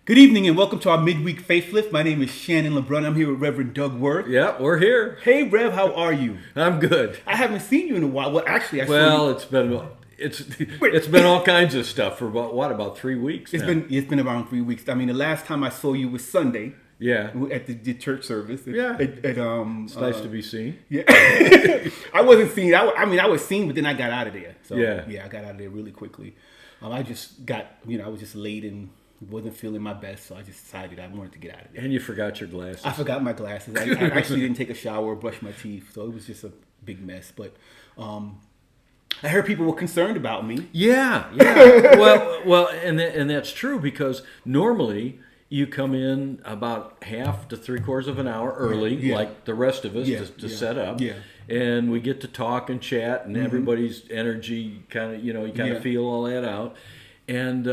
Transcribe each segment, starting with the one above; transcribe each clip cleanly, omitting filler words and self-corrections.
Good evening and welcome to our Midweek Faith Lift. My name is Shannon Brun. I'm here with Reverend Doug Werth. Yeah, we're here. Hey, Rev, how are you? I'm good. I haven't seen you in a while. Well, actually, I saw Well, you. it's been all kinds of stuff for about 3 weeks. It's now. been around 3 weeks. I mean, the last time I saw you was Sunday. Yeah. At the church service. Yeah. It's nice to be seen. Yeah. I wasn't seen. I was seen, but then I got out of there. So yeah, I got out of there really quickly. I just got, I was just late and wasn't feeling my best, so I just decided I wanted to get out of there. And you forgot your glasses. I forgot my glasses. I actually didn't take a shower or brush my teeth, so it was just a big mess. But I heard people were concerned about me. Yeah. well, and that's true because normally you come in about half to 3/4 of an hour early, like the rest of us, to set up. Yeah. And we get to talk and chat, and everybody's energy kind of, you kind of feel all that out. And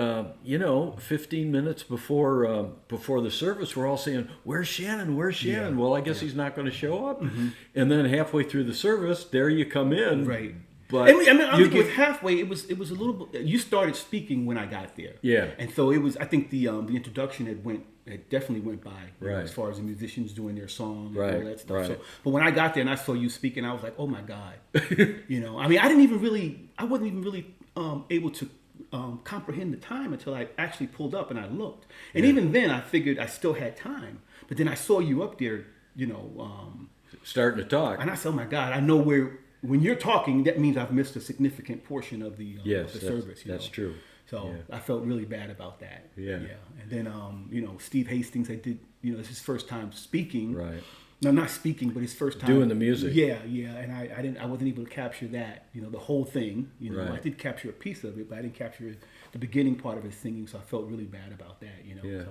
15 minutes before the service, we're all saying, "Where's Shannon? Where's Shannon?" Well, I guess he's not going to show up. Mm-hmm. And then halfway through the service, there you come in. Right. But I think it was halfway. It was a little bit. You started speaking when I got there. Yeah. And so it was. I think the introduction had definitely went by. Right. As far as the musicians doing their song and right. all that stuff. Right. So, but when I got there and I saw you speaking, I was like, oh my God. I wasn't even really able to comprehend the time until I actually pulled up and I looked. And even then, I figured I still had time. But then I saw you up there, starting to talk. And I said, oh my God, I know when you're talking, that means I've missed a significant portion of the service. That's true. So I felt really bad about that. Yeah. And then, Steve Hastings, I did, it's his first time speaking. Right. No, not speaking, but his first time doing the music. Yeah, and I wasn't able to capture that, the whole thing. Right. I did capture a piece of it, but I didn't capture the beginning part of his singing, so I felt really bad about that. So.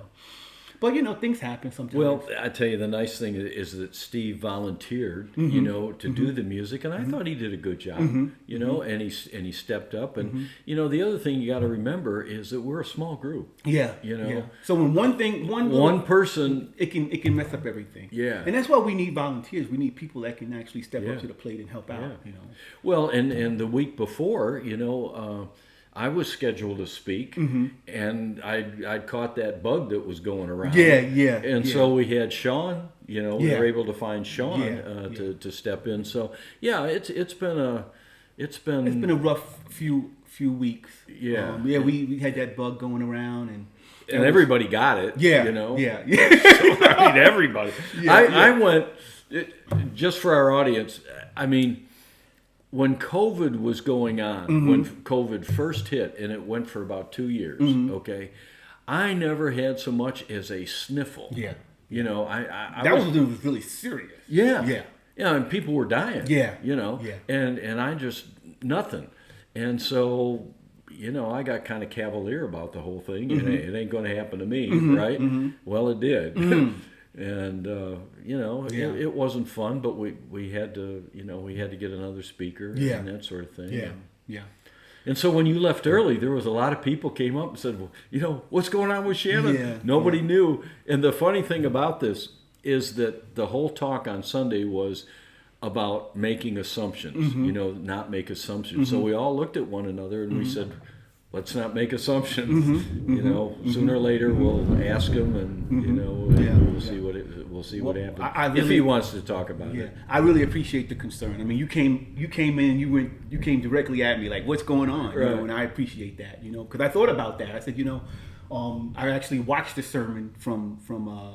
But things happen sometimes. Well, I tell you, the nice thing is that Steve volunteered, to do the music, and I thought he did a good job. And he stepped up. And the other thing you got to remember is that we're a small group. Yeah. So when one person, it can mess up everything. Yeah. And that's why we need volunteers. We need people that can actually step up to the plate and help out. Well, and the week before, I was scheduled to speak, and I'd caught that bug that was going around. And so we had Sean. We were able to find Sean to step in. So it's been a rough few weeks. Yeah. We had that bug going around, and everybody got it. Yeah. So, I mean, everybody. I went just for our audience. I mean, when COVID was going on, when COVID first hit, and it went for about 2 years, I never had so much as a sniffle. Yeah. I was really serious. Yeah, and people were dying. Yeah. And I just, nothing. And so, I got kind of cavalier about the whole thing. It ain't going to happen to me, right? Well, it did. And it wasn't fun, but we had to get another speaker and that sort of thing. Yeah. And so when you left early, there was a lot of people came up and said, well, what's going on with Shannon? Nobody knew. And the funny thing about this is that the whole talk on Sunday was about making assumptions, not make assumptions. So we all looked at one another and we said, let's not make assumptions. Sooner or later we'll ask him, and we'll see what happens. If he wants to talk about it. I really appreciate the concern. I mean, you came in, you came directly at me like, what's going on? Right. And I appreciate that. Because I thought about that. I said, I actually watched the sermon from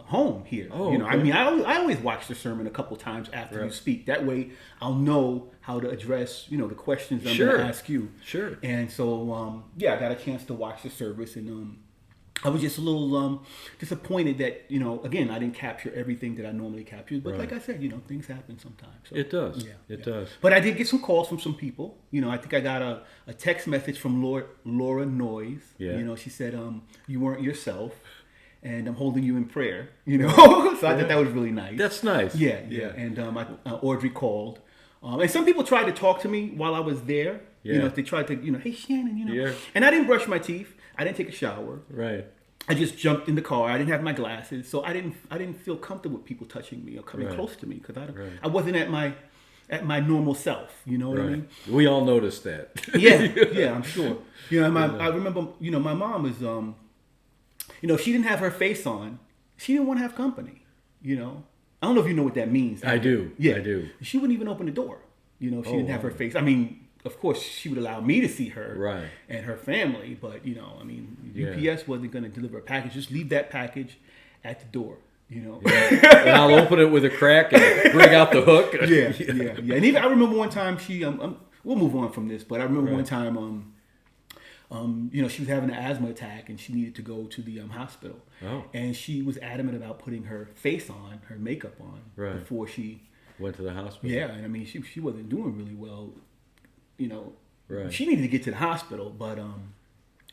home here. Oh, okay. I mean, I always watch the sermon a couple times after you speak. That way, I'll know how to address the questions I'm going to ask you. Sure. And so I got a chance to watch the service, and I was just a little disappointed that again, I didn't capture everything that I normally capture. But like I said, things happen sometimes. So, it does. It does. But I did get some calls from some people. I think I got a text message from Laura Noyes. Yeah. She said you weren't yourself, and I'm holding you in prayer. So I thought that was really nice. That's nice. Yeah. And Audrey called. And some people tried to talk to me while I was there. They tried to, hey Shannon, Yeah. And I didn't brush my teeth. I didn't take a shower. Right. I just jumped in the car. I didn't have my glasses, so I didn't feel comfortable with people touching me or coming close to me because I wasn't at my normal self. You know what I mean? We all noticed that. Yeah, I'm sure. I remember. My mom was if she didn't have her face on, she didn't want to have company. I don't know if you know what that means. I do. Yeah, I do. She wouldn't even open the door. If she didn't have her face. I mean, of course, she would allow me to see her and her family, but UPS wasn't going to deliver a package. Just leave that package at the door. And I'll open it with a crack and bring out the hook. Yeah. And even I remember one time she we'll move on from this, but I remember one time she was having an asthma attack and she needed to go to the hospital. Oh. And she was adamant about putting her face on, her makeup on before she went to the hospital. Yeah, and I mean she wasn't doing really well. She needed to get to the hospital, but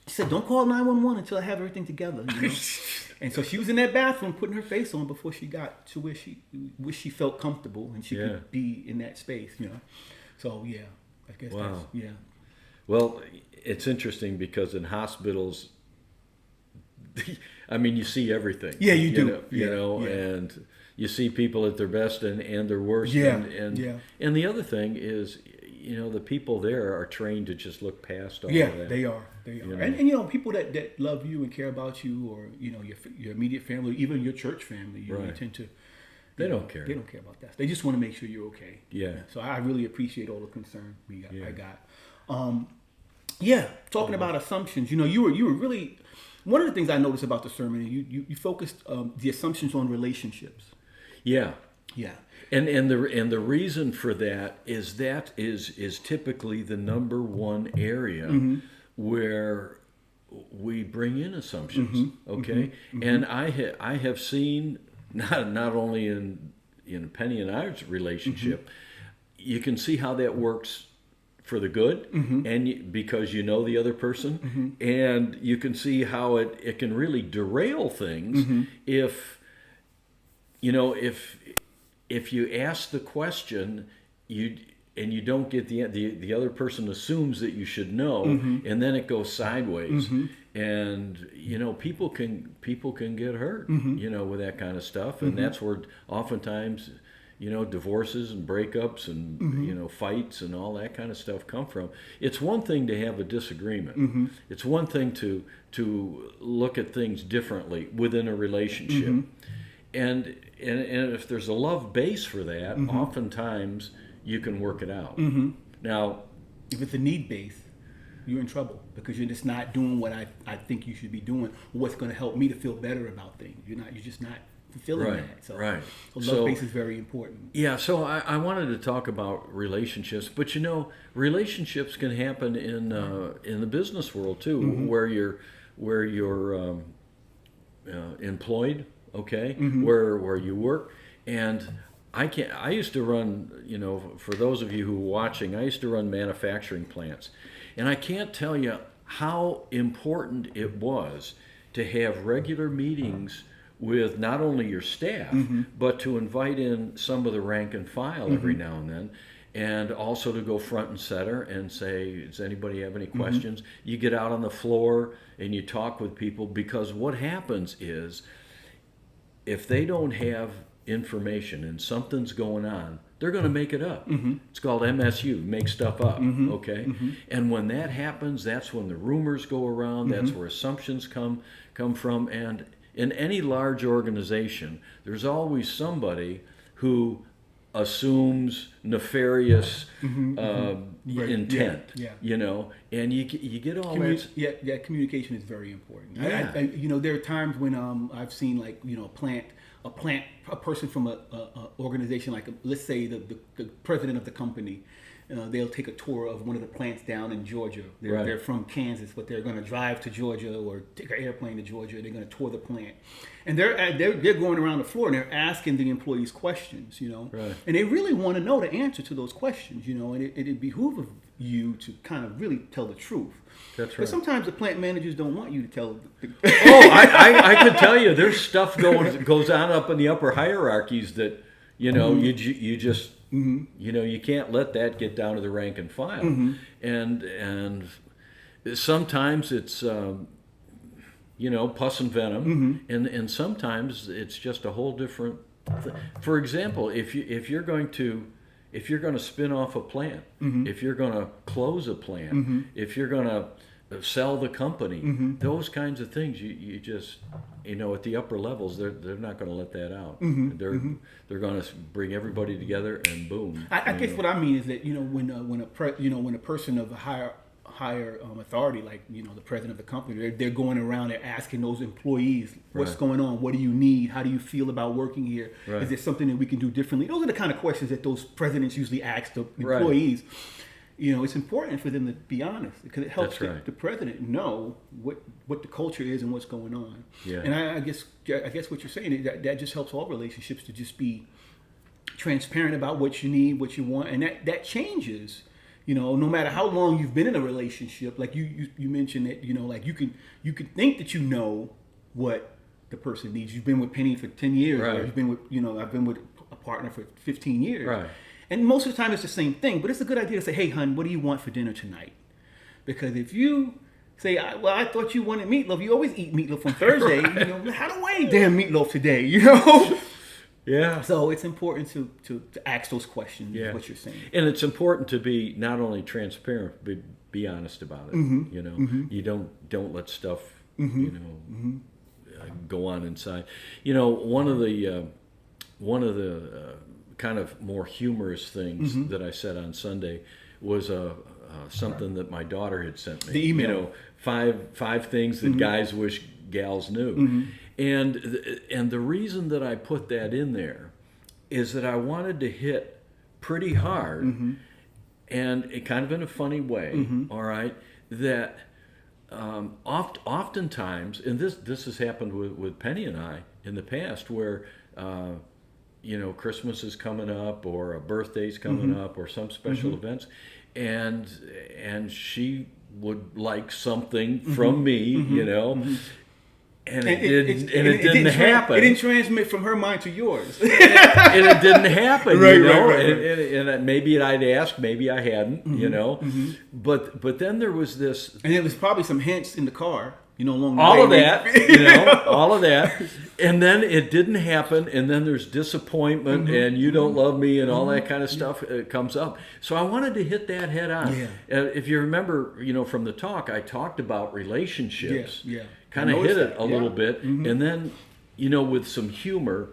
she said, "Don't call 911 until I have everything together." And so she was in that bathroom putting her face on before she got to where she felt comfortable and she could be in that space. So yeah, I guess that's. Well, it's interesting because in hospitals, I mean, you see everything. Yeah, you do. And you see people at their best and their worst. Yeah. And the other thing is, the people there are trained to just look past all of that. Yeah, they are. And people that love you and care about you, or your immediate family, even your church family, you tend to. They don't care. They don't care about that. They just want to make sure you're okay. Yeah. So I really appreciate all the concern I got. Talking about assumptions. You were really one of the things I noticed about the sermon. You focused the assumptions on relationships. Yeah. Yeah. And the reason for that is typically the number one area where we bring in assumptions. Okay. And I have seen not only in Penny and I's relationship, you can see how that works for the good, and because the other person, and you can see how it can really derail things if you ask the question and you don't get the other person assumes that you should know, and then it goes sideways, and people can get hurt, with that kind of stuff, and that's where oftentimes divorces and breakups and fights and all that kind of stuff come from. It's one thing to have a disagreement. It's one thing to look at things differently within a relationship, and if there's a love base for that, oftentimes you can work it out. Now, if it's a need base, you're in trouble because you're just not doing what I think you should be doing, or what's going to help me to feel better about things. You're just not fulfilling that. So love base is very important. Yeah, so I wanted to talk about relationships, but relationships can happen in the business world too, where you're employed, where you work, and I used to run, for those of you who are watching, I used to run manufacturing plants, and I can't tell you how important it was to have regular meetings with not only your staff, but to invite in some of the rank and file every now and then, and also to go front and center and say, does anybody have any questions? You get out on the floor and you talk with people, because what happens is if they don't have information and something's going on, they're going to make it up. It's called MSU, make stuff up, okay? And when that happens, that's when the rumors go around, that's where assumptions come from, and in any large organization, there's always somebody who assumes nefarious intent, and you get all that. Yeah, communication is very important. I there are times when I've seen a person from a organization, like let's say the president of the company. They'll take a tour of one of the plants down in Georgia. They're from Kansas, but they're going to drive to Georgia or take an airplane to Georgia. They're going to tour the plant, and they're going around the floor and they're asking the employees questions, and they really want to know the answer to those questions, and it behooves you to kind of really tell the truth. That's right. But sometimes the plant managers don't want you to tell. I could tell you, there's stuff goes on up in the upper hierarchies that you just. You can't let that get down to the rank and file, and sometimes it's pus and venom, and sometimes it's just a whole different thing. For example, if you're going to spin off a plant, if you're going to close a plant, if you're going to sell the company. Those kinds of things, you just, at the upper levels, they're not going to let that out. They're going to bring everybody together and boom. I guess what I mean is that when a person of a higher authority, like the president of the company, they're going around and asking those employees, what's going on, what do you need, how do you feel about working here, is there something that we can do differently? Those are the kind of questions that those presidents usually ask the employees. It's important for them to be honest, because it helps the president know what the culture is and what's going on. And I guess what you're saying is that just helps all relationships to just be transparent about what you need, what you want, and that changes. No matter how long you've been in a relationship, like you mentioned that, like you can think that what the person needs. You've been with Penny for 10 years, or you've been with, I've been with a partner for 15 years. Right. And most of the time it's the same thing, but it's a good idea to say, hey, hon, what do you want for dinner tonight? Because if you say, well, I thought you wanted meatloaf. You always eat meatloaf on Thursday. How do I eat damn meatloaf today? Yeah. So it's important to ask those questions, what you're saying. And it's important to be not only transparent, but be honest about it. You don't let stuff, go on inside. One of the kind of more humorous things that I said on Sunday was something that my daughter had sent me. The email. 5 things that guys wish gals knew. And the reason that I put that in there is that I wanted to hit pretty hard, and it kind of in a funny way, all right, that oftentimes, and this has happened with Penny and I in the past, where Christmas is coming up, or a birthday's coming up, or some special events, and she would like something from me, and it didn't happen. It didn't transmit from her mind to yours, and it didn't happen. Right. And maybe I'd asked, maybe I hadn't, but then there was this, and it was probably some hints in the car. Along the all way. All of that, and then it didn't happen, and then there's disappointment, and you don't love me, and all that kind of stuff comes up. So I wanted to hit that head on. If you remember, from the talk, I talked about relationships. Kind of hit it a little bit, and then, with some humor,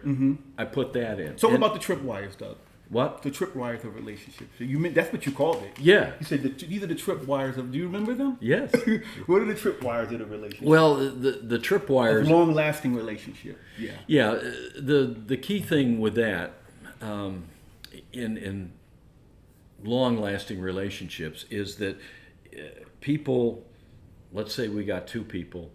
I put that in. Talk about the tripwires, Doug. What? The tripwires of relationships. So that's what you called it. Yeah. You said these are the tripwires of. Do you remember them? Yes. What are the tripwires of a relationship? Well, the tripwires. Long-lasting relationship. Yeah. Yeah. The key thing with that, in long-lasting relationships, is that people. Let's say we got 2 people.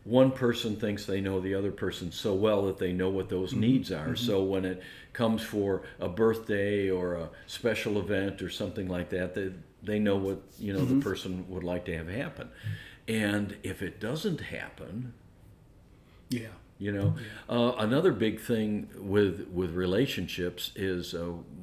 One person thinks they know the other person so well that they know what those needs are. So when it comes for a birthday or a special event or something like that, they know what the person would like to have happen. And if it doesn't happen, another big thing with relationships is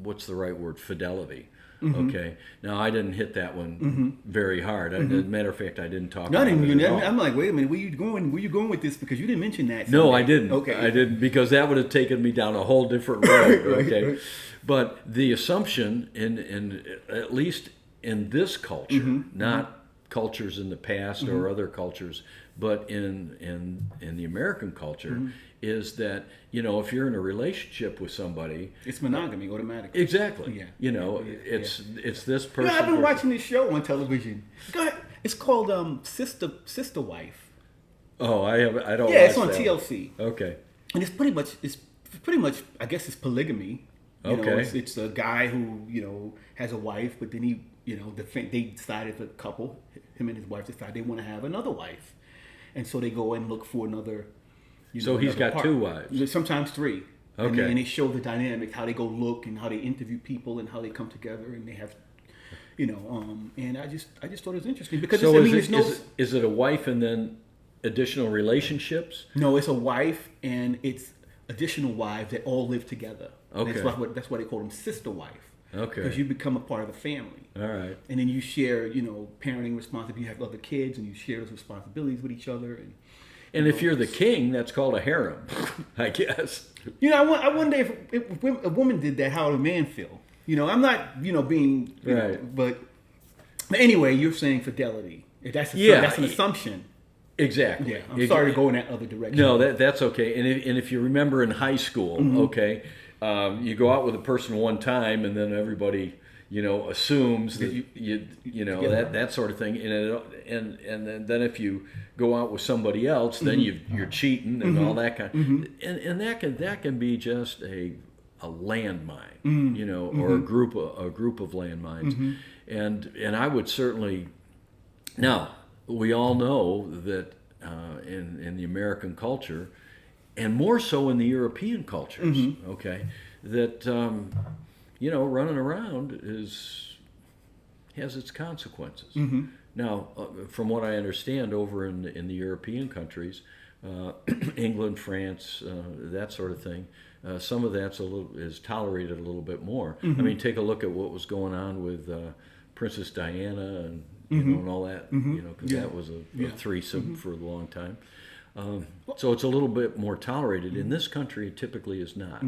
what's the right word? Fidelity. Okay. Now I didn't hit that one very hard. As a matter of fact, I didn't talk about it at all. I'm like, wait a minute, where you going with this? Because you didn't mention that. No, I didn't. Okay. I didn't, because that would have taken me down a whole different road. Okay. But the assumption in at least in this culture, not cultures in the past or other cultures, but in the American culture, is that if you're in a relationship with somebody, it's monogamy automatically. Exactly. It's this person. I've been watching this show on television. Go ahead. It's called Sister Wife. Oh, I don't. Yeah, it's on TLC. Okay. And it's pretty much. I guess it's polygamy. It's a guy who has a wife, but then they decided, the couple, him and his wife, decided they want to have another wife, and so they go and look for another. So he's got 2 wives. Sometimes 3. Okay. And they show the dynamic, how they go look and how they interview people and how they come together, and they have, and I just thought it was interesting because so is it a wife and then additional relationships? No, it's a wife and it's additional wives that all live together. Okay. That's why they call them sister wife. Okay. Because you become a part of the family. All right. And then you share, parenting responsibility. You have other kids and you share those responsibilities with each other. And if you're the king, that's called a harem, I guess. I wonder if a woman did that, how would a man feel? I'm not, being, right. But anyway, you're saying fidelity. That's an assumption. Exactly. Yeah, I'm sorry to go in that other direction. No, that's okay. And if you remember in high school, okay, you go out with a person one time, and then everybody, assumes that that sort of thing. And then if you go out with somebody else, then you're cheating and all that kind. And that can be just a landmine, or a group of landmines. And I would certainly now. We all know that in the American culture, and more so in the European cultures, okay, that running around has its consequences. Now, from what I understand, over in the European countries, England, France, that sort of thing, some of that's is tolerated a little bit more. I mean, take a look at what was going on with Princess Diana and. And all that, because that was a threesome for a long time. So it's a little bit more tolerated. In this country, it typically is not.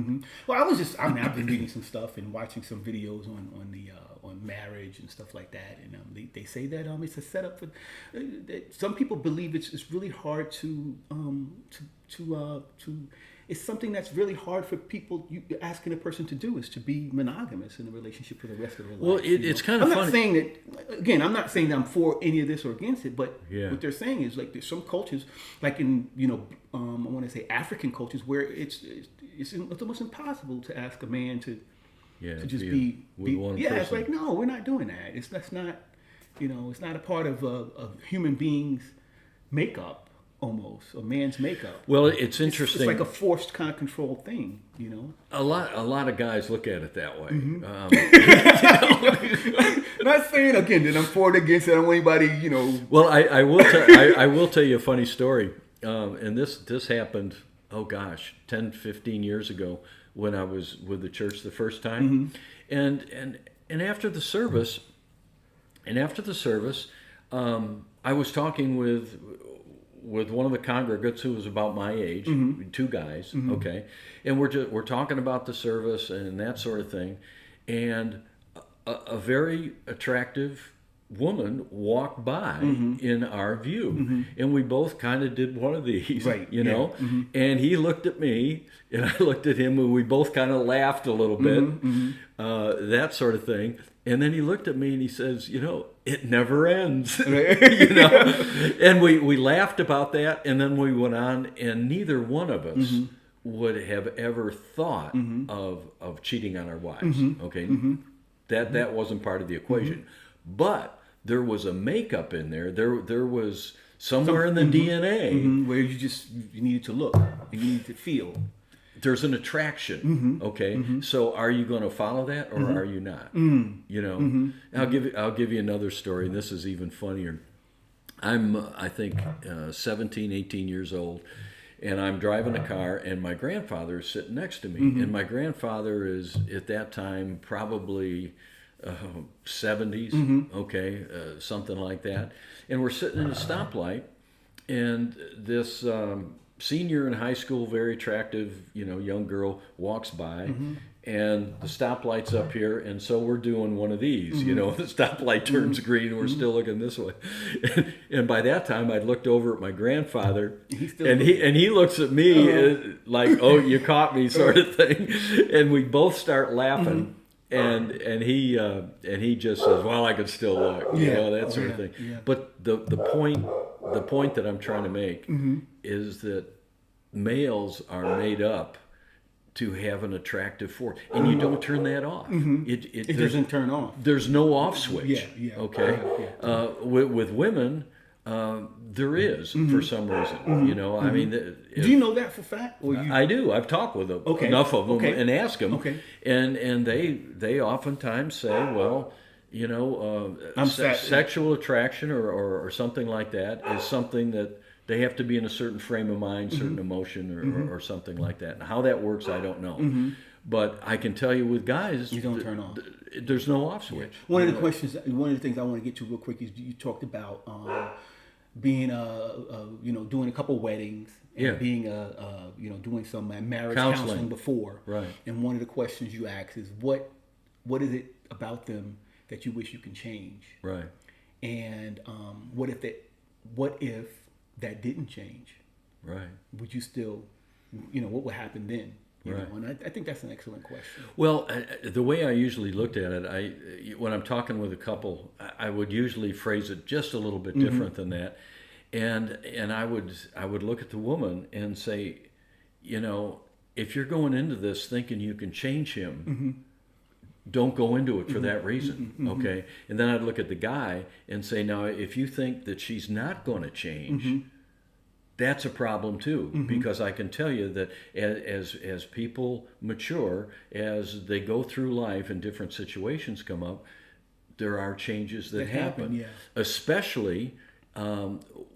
Well, I've been reading some stuff and watching some videos on marriage and stuff like that, and they say that it's a setup for. Some people believe it's really hard to it's something that's really hard for people. Asking a person to do is to be monogamous in a relationship for the rest of their life. Well, it's kind of funny. I'm not saying that. Again, I'm not saying that I'm for any of this or against it. But what they're saying is like there's some cultures, like in I want to say African cultures, where it's almost impossible to ask a man to just be with one person. It's like no, we're not doing that. That's not it's not a part of a human being's makeup. Almost a man's makeup. Well, it's interesting. It's like a forced kind of controlled thing, A lot of guys look at it that way. Not saying again that I'm for it against it. I don't want anybody, Well, I will tell you a funny story, and this happened. Oh gosh, 10, 15 years ago when I was with the church the first time, and after the service, I was talking with one of the congregants who was about my age, two guys, okay, and we're talking about the service and that sort of thing, and a very attractive woman walked by in our view, and we both kind of did one of these, right? And he looked at me, and I looked at him, and we both kind of laughed a little bit, that sort of thing. And then he looked at me and he says, it never ends, And we laughed about that, and then we went on, and neither one of us would have ever thought of cheating on our wives. Okay, that wasn't part of the equation, but there was a makeup in there. There was somewhere in the DNA where you needed to look, you needed to feel. There's an attraction, okay. So are you going to follow that, or are you not? I'll give you another story. And this is even funnier. I'm I think 17, 18 years old, and I'm driving a car, and my grandfather is sitting next to me, and my grandfather is at that time probably 70s, okay, something like that. And we're sitting in a stoplight, and this. Senior in high school, very attractive, young girl walks by, and the stoplight's up here, and so we're doing one of these, the stoplight turns green, and we're still looking this way, and by that time I'd looked over at my grandfather, and he looks at me like, "Oh, you caught me," sort of thing, and we both start laughing. And he just says, "Well, I can still look," that sort of thing. Yeah. But the point that I'm trying to make is that males are made up to have an attractive force, and you don't turn that off. It doesn't turn off. There's no off switch. Okay. With women, there is for some reason. I mean, do you know that for fact? I do. I've talked with them, enough of them, and asked them, and they oftentimes say, well, sexual attraction or something like that is something that they have to be in a certain frame of mind, certain emotion, or something like that. And how that works, I don't know. But I can tell you with guys, you don't turn off. There's no off switch. One of the things I want to get to real quick is you talked about being doing a couple weddings and being doing some marriage counseling before. Right. And one of the questions you ask is what is it about them that you wish you can change? Right. And what if that didn't change? Right. Would you still, what would happen then? You know, and I think that's an excellent question. Well, the way I usually looked at it, when I'm talking with a couple, I would usually phrase it just a little bit different than that, and I would look at the woman and say, if you're going into this thinking you can change him, don't go into it for that reason, okay? And then I'd look at the guy and say, now, if you think that she's not going to change, that's a problem too, because I can tell you that as people mature, as they go through life and different situations come up, there are changes that happen. Especially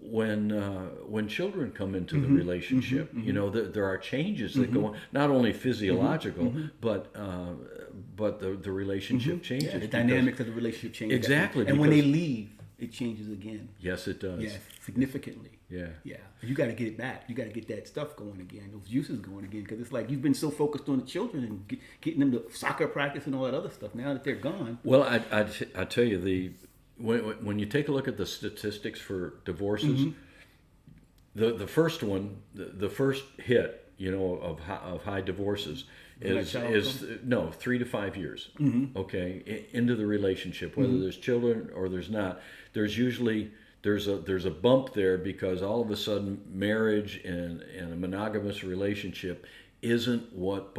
when children come into the relationship. There are changes that go on, not only physiological, but the relationship changes. The dynamics of the relationship change. Exactly. And when they leave, it changes again. Yes, it does. Yes, significantly. Yeah. You got to get it back. You got to get that stuff going again, those juices going again, because it's like you've been so focused on the children and getting them to soccer practice and all that other stuff. Now that they're gone. Well, I tell you, when you take a look at the statistics for divorces, the first one, the first hit, of high divorces is 3 to 5 years. Okay, into the relationship, whether there's children or there's not, there's usually there's a bump there, because all of a sudden marriage and a monogamous relationship isn't what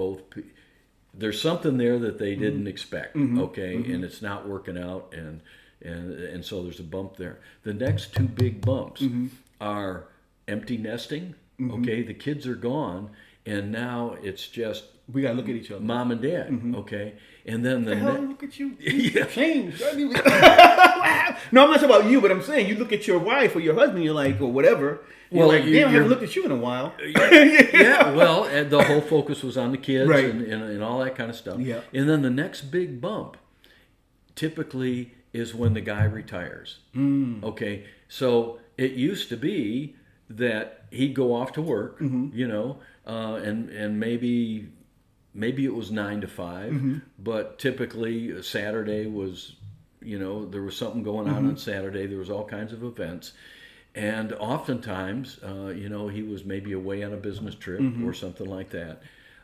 there's something there that they didn't expect. Okay, and it's not working out, and so there's a bump there. The next two big bumps are empty nesting. Okay, the kids are gone, and now it's just we gotta look at each other, mom and dad. Okay, and then look at you. You changed. No, I'm not talking about you, but I'm saying you look at your wife or your husband, you're like, or whatever. You're like, damn, I haven't looked at you in a while. Well, and the whole focus was on the kids, right, and all that kind of stuff. Yeah. And then the next big bump typically is when the guy retires. Okay, so it used to be that he'd go off to work, and maybe it was 9 to 5, but typically Saturday was, there was something going on Saturday. There was all kinds of events, and oftentimes, he was maybe away on a business trip or something like that.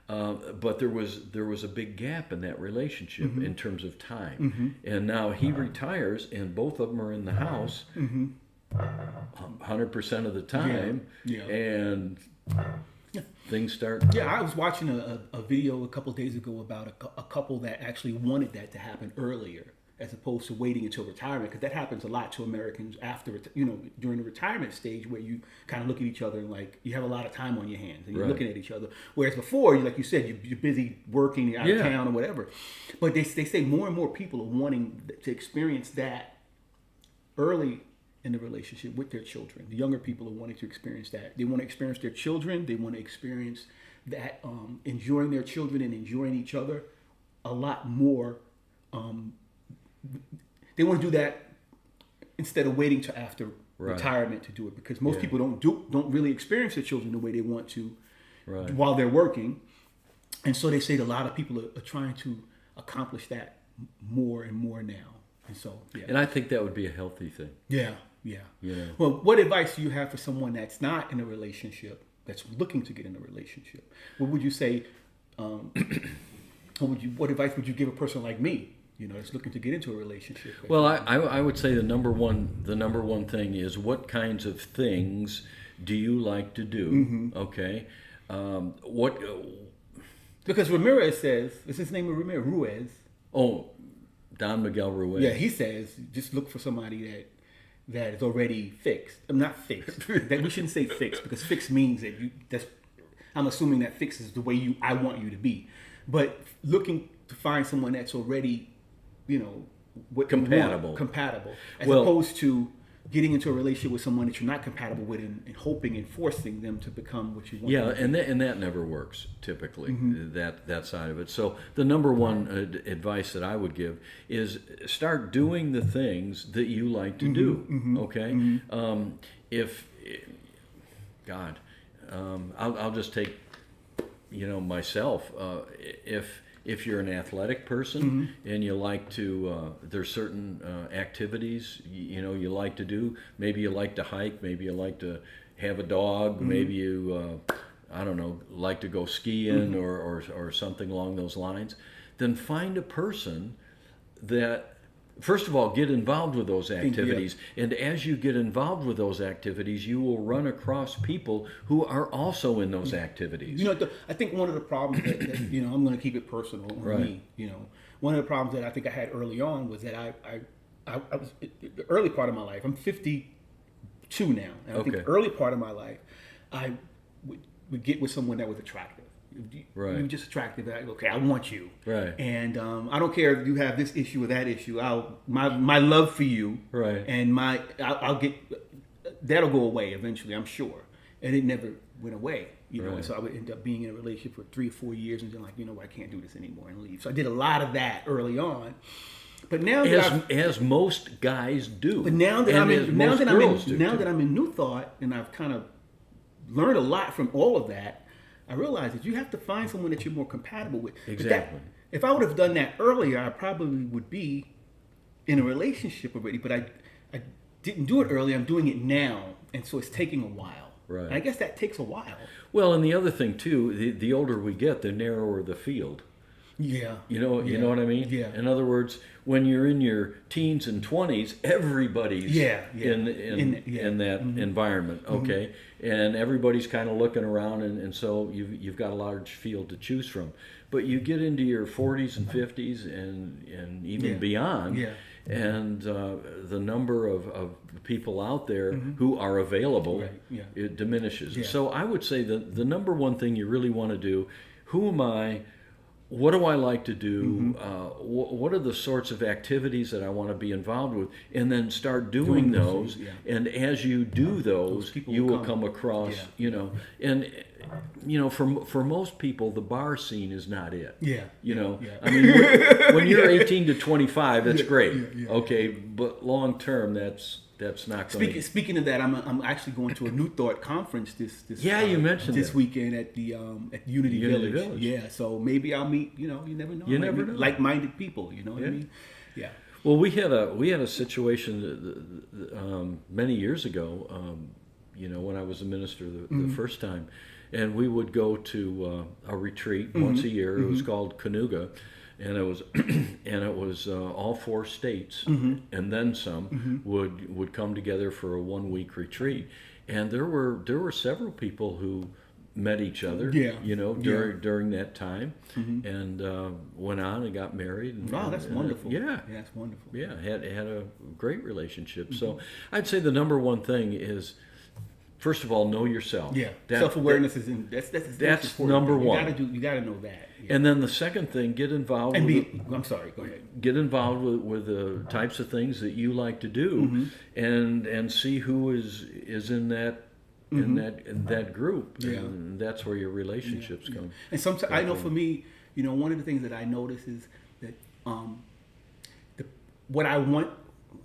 But there was a big gap in that relationship in terms of time, and now he retires, and both of them are in the house 100% of the time, and things start. Yeah, I was watching a video a couple of days ago about a couple that actually wanted that to happen earlier, as opposed to waiting until retirement, because that happens a lot to Americans after, during the retirement stage, where you kind of look at each other and like you have a lot of time on your hands and you're looking at each other. Whereas before, like you said, you're busy working, you're out of town or whatever. But they say more and more people are wanting to experience that early in the relationship with their children. The younger people are wanting to experience that. They want to experience their children. They want to experience that, enjoying their children and enjoying each other a lot more. They want to do that instead of waiting till after retirement to do it, because most people don't really experience their children the way they want to while they're working. And so they say that a lot of people are trying to accomplish that more and more now. And so, and I think that would be a healthy thing. Yeah. Well, what advice do you have for someone that's not in a relationship, that's looking to get in a relationship? What would you say? What advice would you give a person like me, that's looking to get into a relationship? Well, I would say the number one thing is, what kinds of things do you like to do? Okay, because Ramirez says, is his name Ruiz? Oh, Don Miguel Ruiz. Yeah, he says just look for somebody that is already fixed. I'm not fixed. That we shouldn't say fixed, because fixed means that I'm assuming that fixed is the way I want you to be. But looking to find someone that's already, compatible, as opposed to getting into a relationship with someone that you're not compatible with and hoping and forcing them to become what you want. Yeah, and that never works typically. That side of it. So the number one advice that I would give is start doing the things that you like to do. Okay, I'll just take myself. if you're an athletic person and you like to, there's certain activities you like to do. Maybe you like to hike. Maybe you like to have a dog. Maybe you, I don't know, like to go skiing or something along those lines. Then find a person that, first of all, get involved with those activities. And as you get involved with those activities, you will run across people who are also in those activities. I think one of the problems that I'm going to keep it personal on me. One of the problems that I think I had early on was that I was, the early part of my life, I'm 52 now. And I think the early part of my life, I would get with someone that was attractive. Right. You're just attractive. Okay, I want you. Right. And I don't care if you have this issue or that issue. My love for you. Right. And I'll get that'll go away eventually, I'm sure. And it never went away. Right. So I would end up being in a relationship for 3 or 4 years and then I can't do this anymore and leave. So I did a lot of that early on. But now as most guys do. But now that I'm in New Thought and I've kind of learned a lot from all of that, I realized that you have to find someone that you're more compatible with. Exactly. If I would have done that earlier, I probably would be in a relationship already. But I didn't do it earlier. I'm doing it now, and so it's taking a while. Right. And I guess that takes a while. Well, and the other thing too, the older we get, the narrower the field. Yeah. You know what I mean? Yeah. In other words, when you're in your teens and 20s, everybody's in that environment, okay? And everybody's kind of looking around, and so you've got a large field to choose from. But you get into your 40s and 50s and even beyond, and the number of people out there who are available, it diminishes. Yeah. So I would say that the number one thing you really want to do, who am I? What do I like to do? What are the sorts of activities that I want to be involved with? And then start doing those. And as you do those you will come across, and for most people, the bar scene is not it. I mean, when you're 18 to 25, that's great. Okay, but long term, that's not going. Speaking of that, I'm actually going to a New Thought conference this you mentioned this weekend at the at Unity Village. Yeah, so maybe I'll meet. You never know. You never know. Like-minded people. You know what I mean? Yeah. Well, we had a situation many years ago. When I was a minister the first time, and we would go to a retreat once a year. It was called Canuga. And it was all 4 states and then some would come together for a 1-week retreat, and there were several people who met each other, during that time, and went on and got married. Wow, that's wonderful. Yeah, that's wonderful. Yeah, had a great relationship. So I'd say the number one thing is, first of all, know yourself. Yeah, self-awareness that's number one. You gotta know that. Yeah. And then the second thing, get involved. I'm sorry. Go ahead. Get involved with the types of things that you like to do, and see who is in that in that group. Yeah. And that's where your relationships come. And sometimes I know for me, one of the things that I notice is that what I want,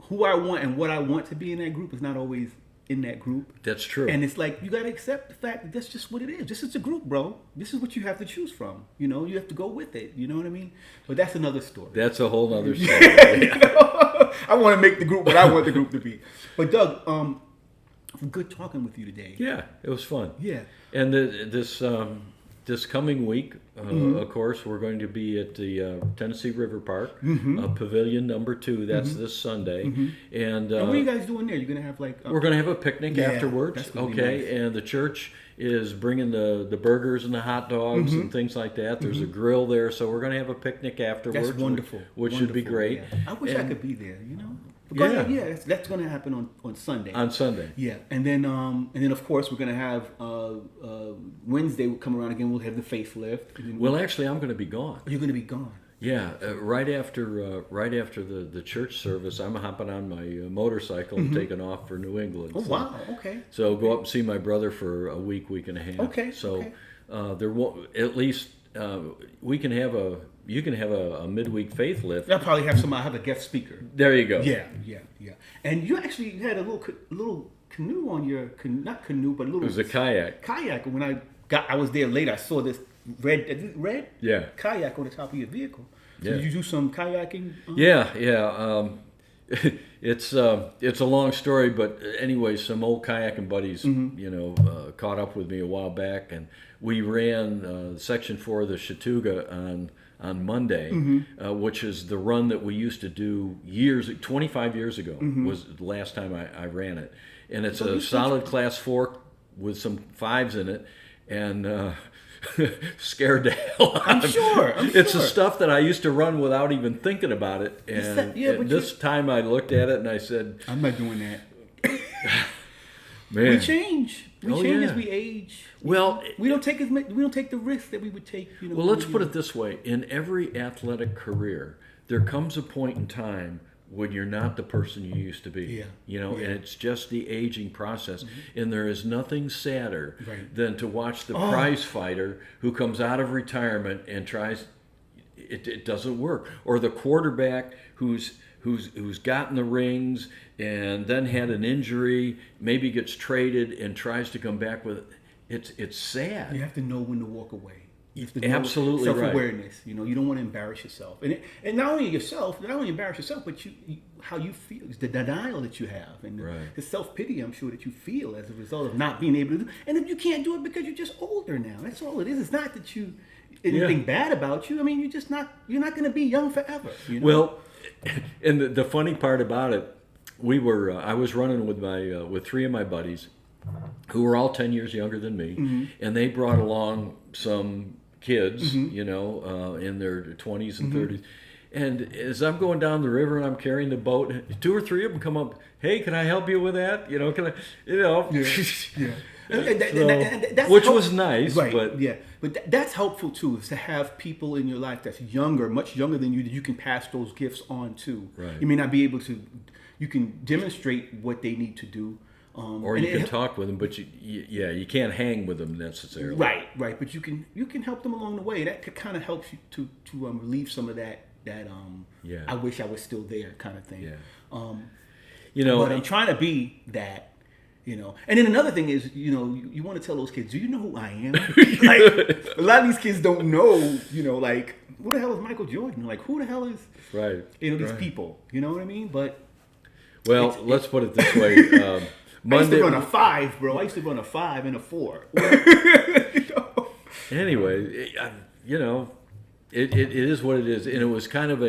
who I want, and what I want to be in that group is not always in that group. That's true. And it's like, you got to accept the fact that that's just what it is. This is a group, bro. This is what you have to choose from. You have to go with it. You know what I mean? But that's another story. That's a whole other story. I want to make the group what I want the group to be. But Doug, good talking with you today. Yeah, it was fun. Yeah. And this coming week, of course, we're going to be at the Tennessee River Park, Pavilion number 2. That's this Sunday. And what are you guys doing there? You're going to have we're going to have a picnic afterwards. Okay, nice. And the church is bringing the burgers and the hot dogs and things like that. There's a grill there, so we're going to have a picnic afterwards. That's wonderful. Which should be great. Yeah. I wish I could be there. That's going to happen on Sunday. On Sunday. Yeah, and then of course we're going to have Wednesday will come around again. We'll have the facelift. Well, actually, I'm going to be gone. You're going to be gone. Yeah, right after the church service, I'm hopping on my motorcycle and taking off for New England. Oh, wow! Okay. So go up and see my brother for a week and a half. Okay. So there won't, at least we can have a. You can have a midweek faith lift. I'll probably have a guest speaker. There you go. Yeah. And you actually had a little canoe on your not canoe, but a little. It was a kayak. Kayak. When I was there late, I saw this red Yeah. kayak on the top of your vehicle. So Yeah. did you do some kayaking? Yeah. It's a long story, but anyway, some old kayaking buddies, caught up with me a while back, and we ran Section 4 of the Chattooga on Monday, which is the run that we used to do 25 years ago was the last time I ran it. And it's a solid Class 4 with some 5s in it, and scared the hell out I'm of me. sure. It's the stuff that I used to run without even thinking about it. And this time I looked at it and I said, I'm not doing that. Man. We change. We change as we age. Well, we don't take the risk that we would take. Well, let's put it this way: in every athletic career, there comes a point in time when you're not the person you used to be. And it's just the aging process. And there is nothing sadder than to watch the prize fighter who comes out of retirement and tries. It doesn't work, or the quarterback who's gotten the rings and then had an injury, maybe gets traded and tries to come back with it. It's sad. You have to know when to walk away. You have to know absolutely self-awareness. Right. You don't want to embarrass yourself, and not only embarrass yourself, but how you feel, the denial that you have, and the self-pity I'm sure that you feel as a result of not being able to do. And if you can't do it because you're just older now, that's all it is. It's not that you anything bad about you. I mean, you're not going to be young forever. Well, and the funny part about it, I was running with 3 of my buddies, who were all 10 years younger than me, and they brought along some kids, in their 20s and 30s. And as I'm going down the river and I'm carrying the boat, 2 or 3 of them come up, "Hey, can I help you with that? Can I, which was nice, but that's helpful too, is to have people in your life that's younger, much younger than you, that you can pass those gifts on to. Right. You may not be able to, you can demonstrate what they need to do. Or you can talk with them, but you can't hang with them necessarily. Right. But you can help them along the way. That kind of helps you to relieve some of that I wish I was still there kind of thing. Yeah. But I'm trying to be that. And then another thing is, you want to tell those kids, do you know who I am? Like, a lot of these kids don't know, like, who the hell is Michael Jordan? Like, who the hell is, these people? You know what I mean? But well, let's put it this way. I used to run a 5, bro. I used to run a 5 and a 4. Anyway, it is what it is, and it was kind of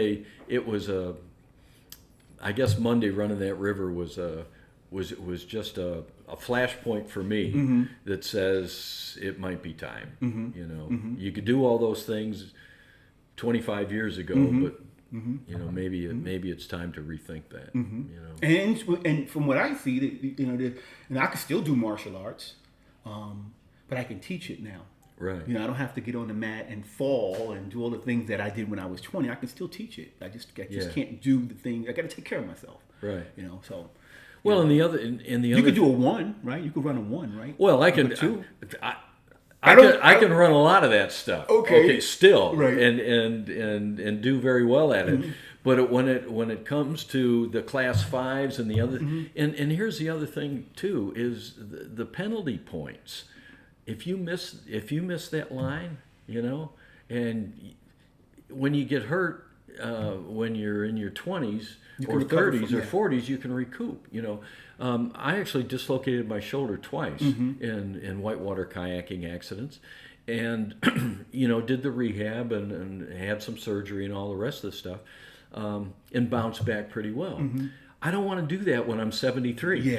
I guess Monday running that river was just a flashpoint for me that says it might be time. You could do all those things 25 years ago, but maybe it's time to rethink that. And from what I see, and I can still do martial arts, but I can teach it now. Right. I don't have to get on the mat and fall and do all the things that I did when I was 20. I can still teach it. I just can't do the thing. I got to take care of myself. Right. So. Well, you could do a 1, right? You could run a 1, right? Well, I can. 2. I can run a lot of that stuff. Okay, still, right, and do very well at it. But when it comes to the Class 5s and the other, and here's the other thing too, is the penalty points. If you miss that line, and when you get hurt, when you're in your 20s or 30s or 40s, you can recoup. I actually dislocated my shoulder twice in whitewater kayaking accidents, and did the rehab and had some surgery and all the rest of the stuff, and bounced back pretty well. I don't want to do that when I'm 73.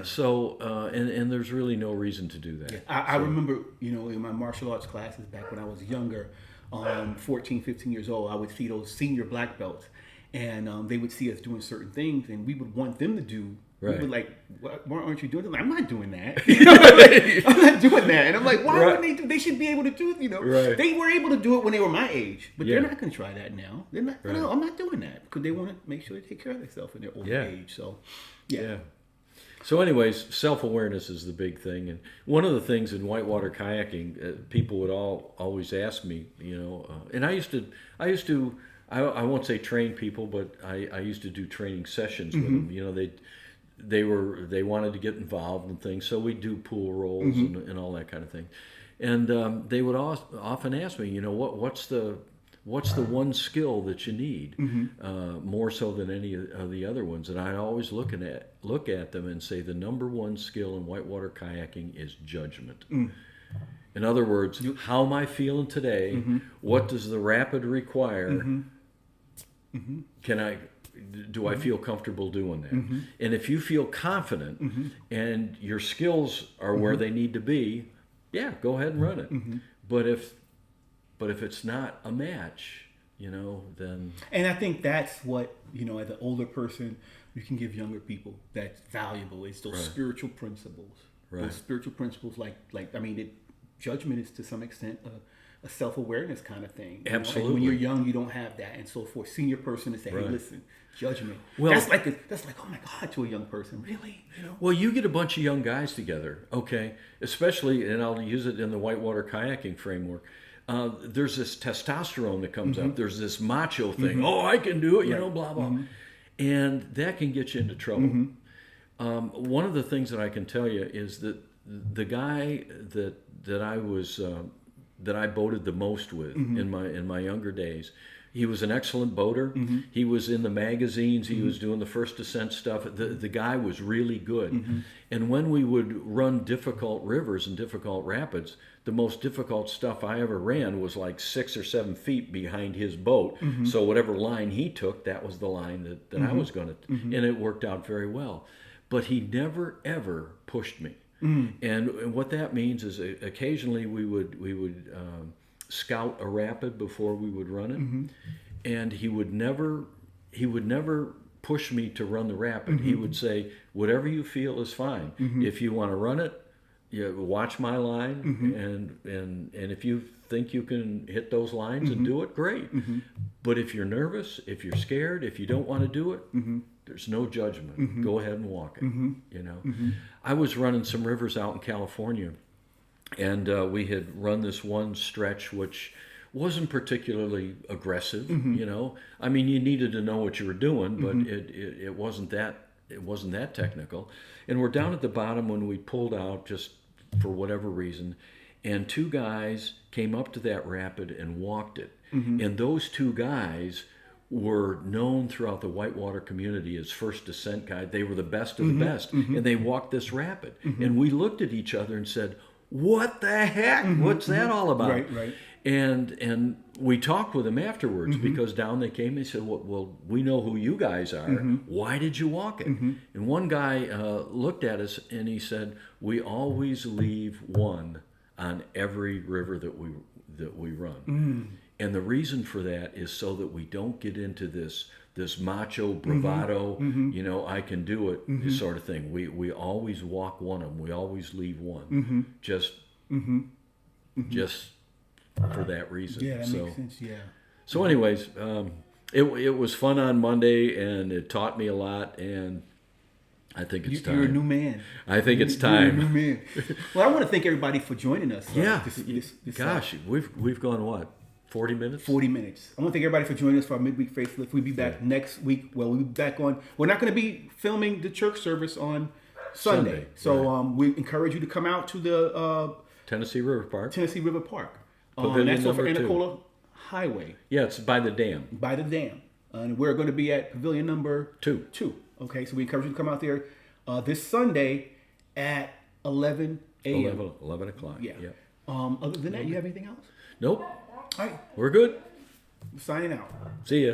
So and there's really no reason to do that. I remember, in my martial arts classes back when I was younger, 14, 15 years old, I would see those senior black belts, and they would see us doing certain things, and we would want them to do. Right. We were like, why aren't you doing that? Like, I'm not doing that. I'm not doing that. And I'm like, why wouldn't they do? They should be able to do it. Right. They were able to do it when they were my age, but they're not going to try that now. They're not. No, I'm not doing that because they want to make sure they take care of themselves in their older age. So, yeah. So anyways, self-awareness is the big thing. And one of the things in whitewater kayaking, people would always ask me, and I used to, I won't say train people, but I used to do training sessions with them. They wanted to get involved in things. So we do pool rolls and all that kind of thing. And they would often ask me, what's the one skill that you need, more so than any of the other ones? And I always look at them and say the number one skill in whitewater kayaking is judgment. In other words, how am I feeling today? What does the rapid require? Do I feel comfortable doing that? And if you feel confident and your skills are where they need to be, yeah, go ahead and run it. But if it's not a match, then... And I think that's what, as an older person, you can give younger people that's valuable. It's those spiritual principles. Those spiritual principles, judgment is to some extent a self-awareness kind of thing. Absolutely. And when you're young, you don't have that. And so for a senior person to say, hey, listen, judgment. Well, that's like, oh my God, to a young person. Really? Well, you get a bunch of young guys together, okay? Especially, and I'll use it in the whitewater kayaking framework. There's this testosterone that comes up. There's this macho thing. Oh, I can do it, blah, blah. And that can get you into trouble. One of the things that I can tell you is that the guy that I boated the most with in my younger days, he was an excellent boater. He was in the magazines. He was doing the first descent stuff. The guy was really good. And when we would run difficult rivers and difficult rapids, the most difficult stuff I ever ran was like 6 or 7 feet behind his boat. So whatever line he took, that was the line that I was going to, and it worked out very well. But he never ever pushed me. And what that means is occasionally we would scout a rapid before we would run it, and he would never push me to run the rapid. He would say, whatever you feel is fine. If you want to run it, watch my line, and if you think you can hit those lines and do it, great. But if you're nervous, if you're scared, if you don't want to do it, there's no judgment. Go ahead and walk it. I was running some rivers out in California, and we had run this one stretch which wasn't particularly aggressive. I mean, you needed to know what you were doing, but it wasn't that technical. And we're down at the bottom when we pulled out, just for whatever reason, and 2 guys came up to that rapid and walked it. And those 2 guys were known throughout the whitewater community as first descent guys. They were the best of the best, and they walked this rapid. And we looked at each other and said, what the heck? What's that all about? Right. And we talked with them afterwards, because down they came. They said, well, we know who you guys are. Why did you walk it? And one guy looked at us and he said, we always leave one on every river that we run. And the reason for that is so that we don't get into this macho bravado, I can do it sort of thing. We always walk one of them. We always leave one, just for that reason. Yeah, that makes sense. Yeah. So, anyways, it was fun on Monday, and it taught me a lot. And I think it's time. You're a new man. I think it's time. You're a new man. Well, I want to thank everybody for joining us. Gosh, we've gone what? 40 minutes? 40 minutes. I want to thank everybody for joining us for our midweek facelift. We'll be back next week. Well, we'll be back on. We're not going to be filming the church service on Sunday. So we encourage you to come out to the Tennessee River Park. That's over Anacola Highway. Yeah, it's by the dam. And we're going to be at pavilion number 2. Okay, so we encourage you to come out there this Sunday at 11 a.m. 11 o'clock. Yeah. Other than that, you have anything else? Nope. All right. We're good. Signing out. See ya.